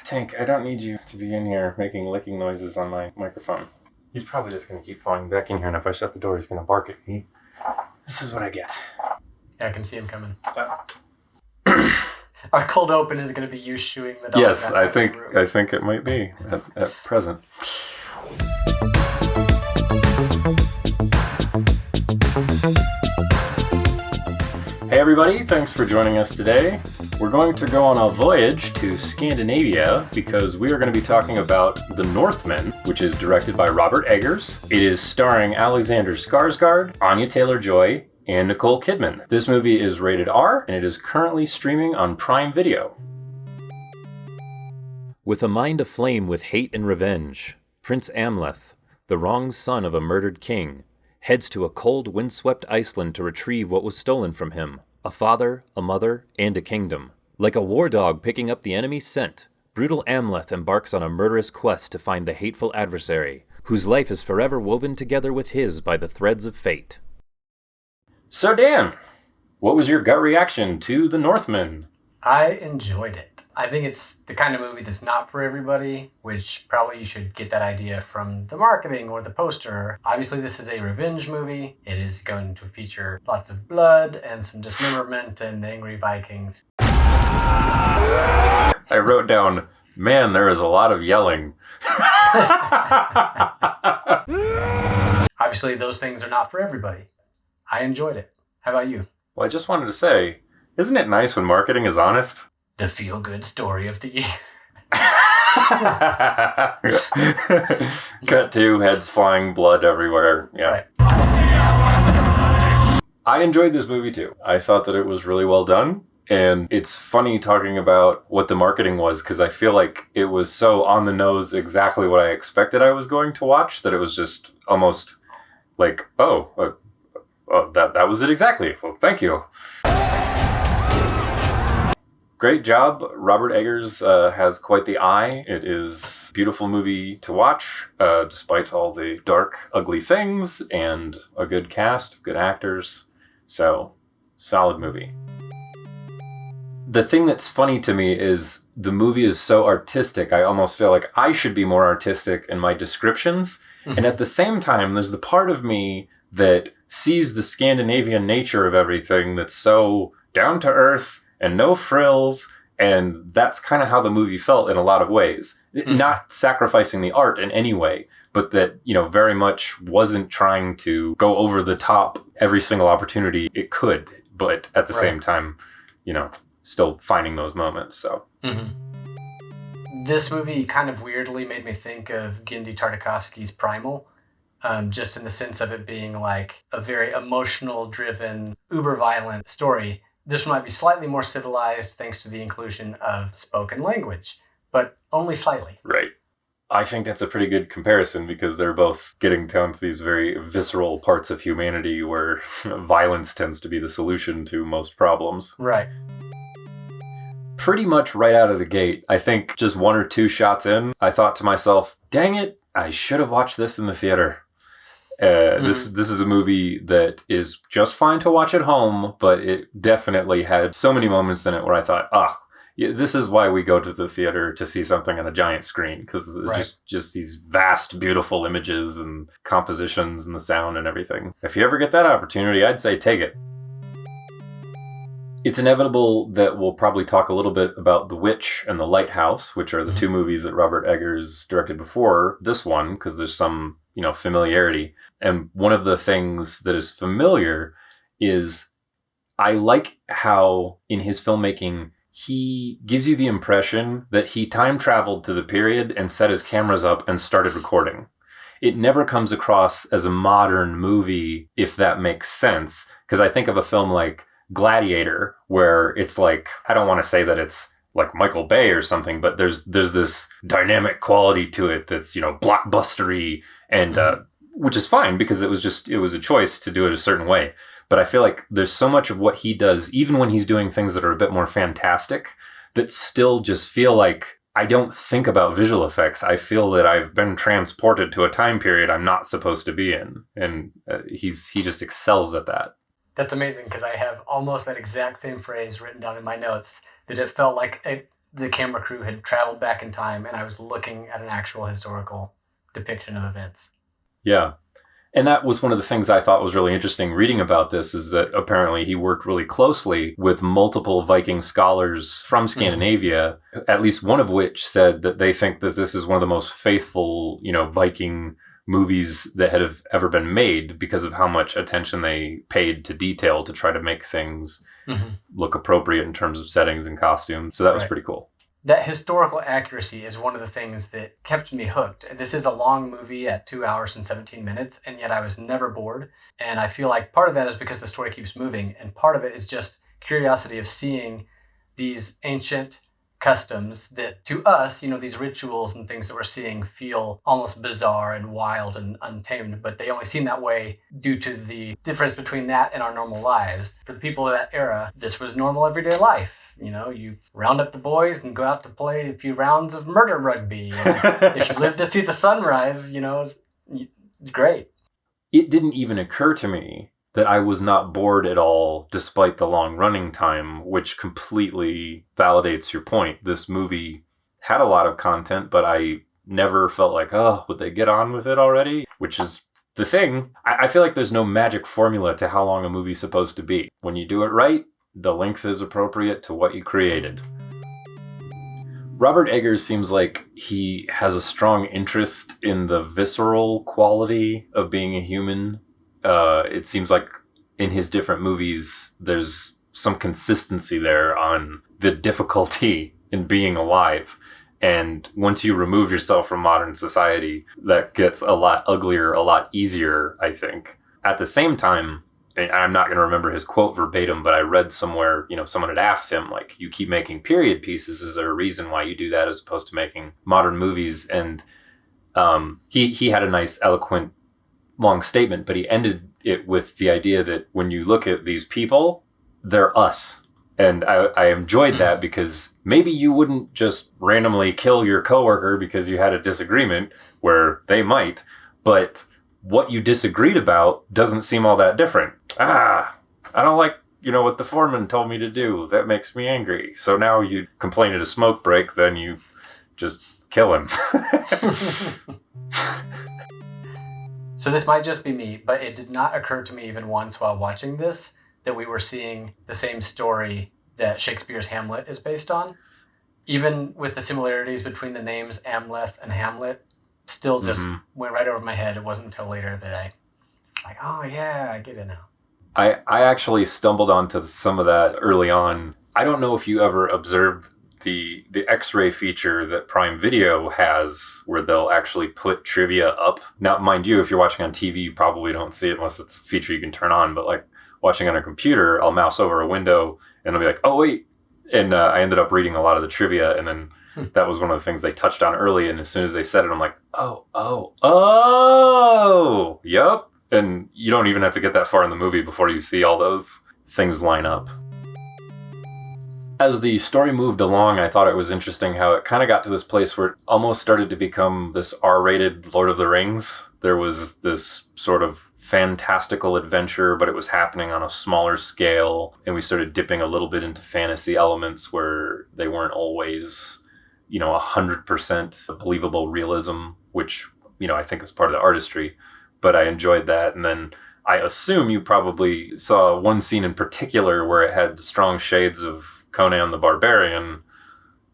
Tank, I don't need you to be in here making licking noises on my microphone. He's probably just going to keep falling back in here, and if I shut the door, he's going to bark at me. This is what I get. Yeah, I can see him coming. Our cold open is going to be you shooing the dog. Yes, I think it might be at present. Hey everybody, thanks for joining us today. We're going to go on a voyage to Scandinavia because we are going to be talking about The Northman, which is directed by Robert Eggers. It is starring Alexander Skarsgård, Anya Taylor-Joy, and Nicole Kidman. This movie is rated R, and it is currently streaming on Prime Video. With a mind aflame with hate and revenge, Prince Amleth, the wrong son of a murdered king, heads to a cold, windswept Iceland to retrieve what was stolen from him, a father, a mother, and a kingdom. Like a war dog picking up the enemy's scent, brutal Amleth embarks on a murderous quest to find the hateful adversary, whose life is forever woven together with his by the threads of fate. So Dan, what was your gut reaction to The Northman? I enjoyed it. I think it's the kind of movie that's not for everybody, which probably you should get that idea from the marketing or the poster. Obviously, this is a revenge movie. It is going to feature lots of blood and some dismemberment and angry Vikings. I wrote down, man, there is a lot of yelling. Obviously, those things are not for everybody. I enjoyed it. How about you? Well, I just wanted to say, isn't it nice when marketing is honest? The feel-good story of the year. Cut to heads flying, blood everywhere. Yeah. Right. I enjoyed this movie too. I thought that it was really well done. And it's funny talking about what the marketing was because I feel like it was so on the nose exactly what I expected I was going to watch that it was just almost like, that was it exactly. Well, thank you. Great job. Robert Eggers has quite the eye. It is a beautiful movie to watch, despite all the dark, ugly things, and a good cast, good actors. So, solid movie. The thing that's funny to me is the movie is so artistic, I almost feel like I should be more artistic in my descriptions. And at the same time, there's the part of me that sees the Scandinavian nature of everything that's so down to earth and no frills, and that's kind of how the movie felt in a lot of ways. Not sacrificing the art in any way, but that, very much wasn't trying to go over the top every single opportunity it could, but at the same time, still finding those moments, so. This movie kind of weirdly made me think of Genndy Tartakovsky's Primal, just in the sense of it being like a very emotional-driven, uber-violent story. This one might be slightly more civilized thanks to the inclusion of spoken language, but only slightly. Right. I think that's a pretty good comparison because they're both getting down to these very visceral parts of humanity where violence tends to be the solution to most problems. Right. Pretty much right out of the gate, I think just one or two shots in, I thought to myself, dang it, I should have watched this in the theater. This is a movie that is just fine to watch at home, but it definitely had so many moments in it where I thought, this is why we go to the theater to see something on a giant screen, because just these vast, beautiful images and compositions and the sound and everything. If you ever get that opportunity, I'd say take it. It's inevitable that we'll probably talk a little bit about The Witch and The Lighthouse, which are the two movies that Robert Eggers directed before this one, because there's some familiarity. And one of the things that is familiar is I like how in his filmmaking, he gives you the impression that he time traveled to the period and set his cameras up and started recording. It never comes across as a modern movie, if that makes sense. Because I think of a film like Gladiator, where it's like, I don't want to say that it's like Michael Bay or something, but there's this dynamic quality to it that's, blockbustery and, which is fine because it was a choice to do it a certain way. But I feel like there's so much of what he does, even when he's doing things that are a bit more fantastic, that still just feel like I don't think about visual effects. I feel that I've been transported to a time period I'm not supposed to be in. And he just excels at that. That's amazing because I have almost that exact same phrase written down in my notes, that it felt like the camera crew had traveled back in time and I was looking at an actual historical depiction of events. Yeah. And that was one of the things I thought was really interesting reading about this, is that apparently he worked really closely with multiple Viking scholars from Scandinavia, at least one of which said that they think that this is one of the most faithful, Viking movies that have ever been made because of how much attention they paid to detail to try to make things look appropriate in terms of settings and costumes. So that was pretty cool. That historical accuracy is one of the things that kept me hooked. This is a long movie at 2 hours and 17 minutes, and yet I was never bored. And I feel like part of that is because the story keeps moving, and part of it is just curiosity of seeing these ancient customs that to us, these rituals and things that we're seeing feel almost bizarre and wild and untamed, but they only seem that way due to the difference between that and our normal lives. For the people of that era, this was normal everyday life. You round up the boys and go out to play a few rounds of murder rugby. If you live to see the sunrise, it's great. It didn't even occur to me that I was not bored at all, despite the long running time, which completely validates your point. This movie had a lot of content, but I never felt like, would they get on with it already? Which is the thing. I feel like there's no magic formula to how long a movie's supposed to be. When you do it right, the length is appropriate to what you created. Robert Eggers seems like he has a strong interest in the visceral quality of being a human. It seems like in his different movies, there's some consistency there on the difficulty in being alive. And once you remove yourself from modern society, that gets a lot uglier, a lot easier, I think. At the same time, I'm not going to remember his quote verbatim, but I read somewhere, someone had asked him, like, you keep making period pieces. Is there a reason why you do that as opposed to making modern movies? And he had a nice, eloquent, long statement, but he ended it with the idea that when you look at these people, they're us. And I enjoyed that, because maybe you wouldn't just randomly kill your coworker because you had a disagreement, where they might, but what you disagreed about doesn't seem all that different. I don't like, what the foreman told me to do. That makes me angry. So now you complain at a smoke break, then you just kill him. So this might just be me, but it did not occur to me even once while watching this that we were seeing the same story that Shakespeare's Hamlet is based on. Even with the similarities between the names Amleth and Hamlet, still just went right over my head. It wasn't until later that I like, oh yeah, I get it now. I actually stumbled onto some of that early on. I don't know if you ever observed the X-ray feature that Prime Video has, where they'll actually put trivia up. Now, mind you, if you're watching on TV, you probably don't see it unless it's a feature you can turn on. But like watching on a computer, I'll mouse over a window and I'll be like, oh wait. And I ended up reading a lot of the trivia, and then that was one of the things they touched on early. And as soon as they said it, I'm like, oh, yep. And you don't even have to get that far in the movie before you see all those things line up. As the story moved along, I thought it was interesting how it kind of got to this place where it almost started to become this R-rated Lord of the Rings. There was this sort of fantastical adventure, but it was happening on a smaller scale. And we started dipping a little bit into fantasy elements where they weren't always, 100% believable realism, which, I think is part of the artistry. But I enjoyed that. And then I assume you probably saw one scene in particular where it had strong shades of Conan the Barbarian,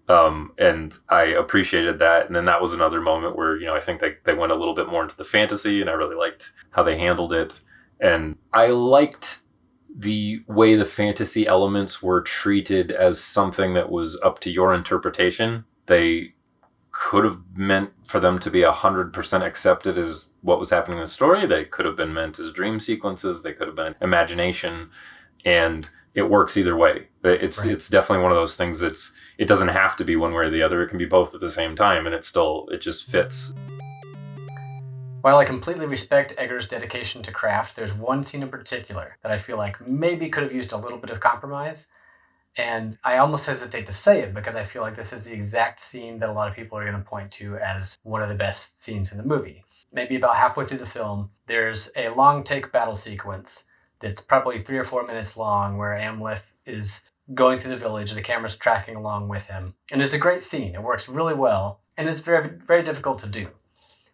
and I appreciated that. And then that was another moment where, I think they went a little bit more into the fantasy, and I really liked how they handled it. And I liked the way the fantasy elements were treated as something that was up to your interpretation. They could have meant for them to be 100% accepted as what was happening in the story. They could have been meant as dream sequences. They could have been imagination, and it works either way. It's definitely one of those things it doesn't have to be one way or the other. It can be both at the same time, and it just fits. While I completely respect Eggers' dedication to craft, there's one scene in particular that I feel like maybe could have used a little bit of compromise. And I almost hesitate to say it because I feel like this is the exact scene that a lot of people are going to point to as one of the best scenes in the movie. Maybe about halfway through the film, there's a long take battle sequence that's probably 3 or 4 minutes long, where Amleth is going through the village. The camera's tracking along with him. And it's a great scene. It works really well. And it's very, very difficult to do.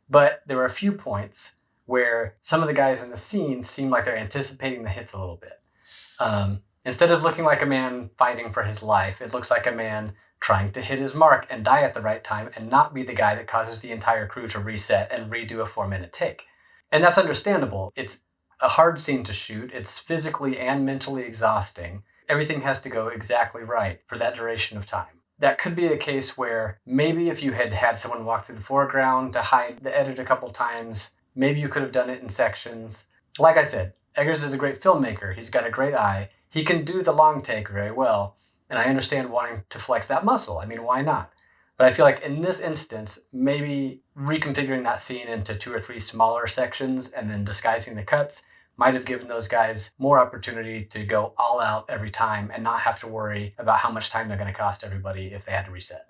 But there were a few points where some of the guys in the scene seem like they're anticipating the hits a little bit. Instead of looking like a man fighting for his life, it looks like a man trying to hit his mark and die at the right time and not be the guy that causes the entire crew to reset and redo a 4-minute take. And that's understandable. It's a hard scene to shoot. It's physically and mentally exhausting. Everything has to go exactly right for that duration of time. That could be a case where maybe if you had had someone walk through the foreground to hide the edit a couple times, maybe you could have done it in sections. Like I said, Eggers is a great filmmaker. He's got a great eye. He can do the long take very well. And I understand wanting to flex that muscle. I mean, why not? But I feel like in this instance, maybe reconfiguring that scene into 2 or 3 smaller sections and then disguising the cuts might have given those guys more opportunity to go all out every time and not have to worry about how much time they're going to cost everybody if they had to reset.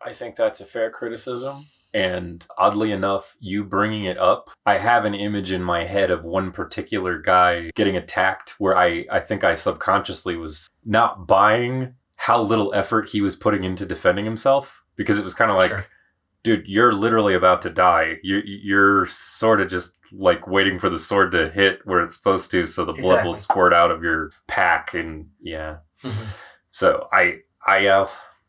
I think that's a fair criticism. And oddly enough, you bringing it up, I have an image in my head of one particular guy getting attacked where I think I subconsciously was not buying how little effort he was putting into defending himself. Because it was kind of like, sure, dude, you're literally about to die. You're sort of just like waiting for the sword to hit where it's supposed to so the blood will squirt out of your pack. And yeah. Mm-hmm. So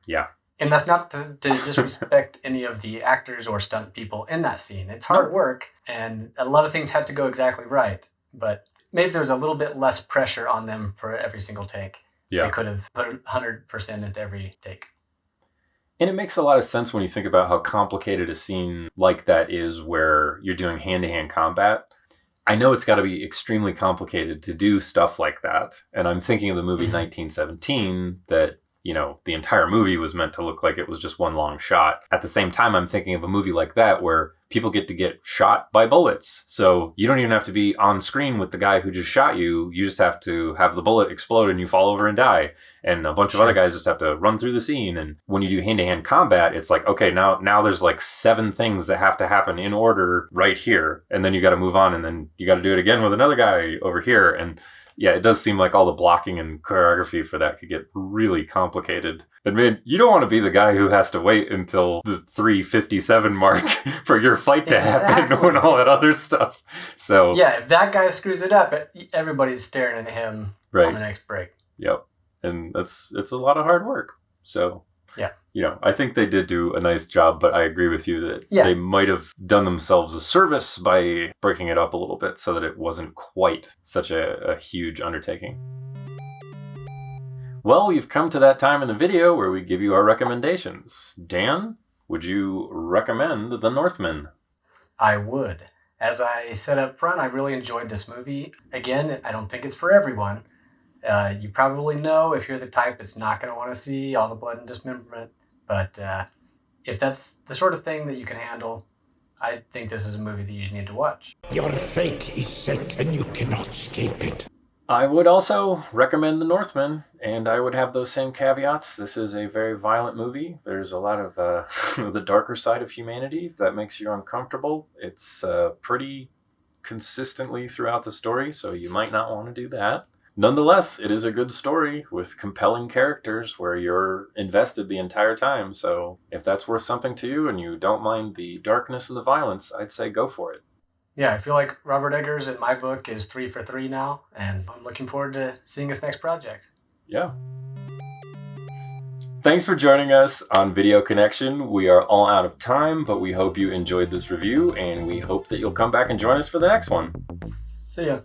yeah. And that's not to disrespect any of the actors or stunt people in that scene. It's hard work, and a lot of things had to go exactly right. But maybe there's a little bit less pressure on them for every single take. Yeah. They could have put 100% into every take. And it makes a lot of sense when you think about how complicated a scene like that is where you're doing hand-to-hand combat. I know it's got to be extremely complicated to do stuff like that. And I'm thinking of the movie 1917 that, you know, the entire movie was meant to look like it was just one long shot. At the same time, I'm thinking of a movie like that where people get to get shot by bullets. So you don't even have to be on screen with the guy who just shot you. You just have to have the bullet explode and you fall over and die. And a bunch of other guys just have to run through the scene. And when you do hand-to-hand combat, it's like, okay, now there's like 7 things that have to happen in order right here. And then you got to move on and then you got to do it again with another guy over here. And yeah, it does seem like all the blocking and choreography for that could get really complicated. And man, you don't want to be the guy who has to wait until the 3:57 mark for your fight to happen when all that other stuff. So yeah, if that guy screws it up, everybody's staring at him on the next break. Yep. And it's a lot of hard work. So yeah. You know, I think they did do a nice job, but I agree with you that they might have done themselves a service by breaking it up a little bit so that it wasn't quite such a huge undertaking. Well, we've come to that time in the video where we give you our recommendations. Dan, would you recommend The Northman? I would. As I said up front, I really enjoyed this movie. Again, I don't think it's for everyone. You probably know if you're the type that's not going to want to see all the blood and dismemberment. But if that's the sort of thing that you can handle, I think this is a movie that you need to watch. Your fate is set and you cannot escape it. I would also recommend The Northman, and I would have those same caveats. This is a very violent movie. There's a lot of the darker side of humanity. If that makes you uncomfortable, it's pretty consistently throughout the story, so you might not want to do that. Nonetheless, it is a good story with compelling characters where you're invested the entire time. So if that's worth something to you and you don't mind the darkness and the violence, I'd say go for it. Yeah, I feel like Robert Eggers in my book is 3 for 3 now, and I'm looking forward to seeing his next project. Yeah. Thanks for joining us on Video Connection. We are all out of time, but we hope you enjoyed this review, and we hope that you'll come back and join us for the next one. See ya.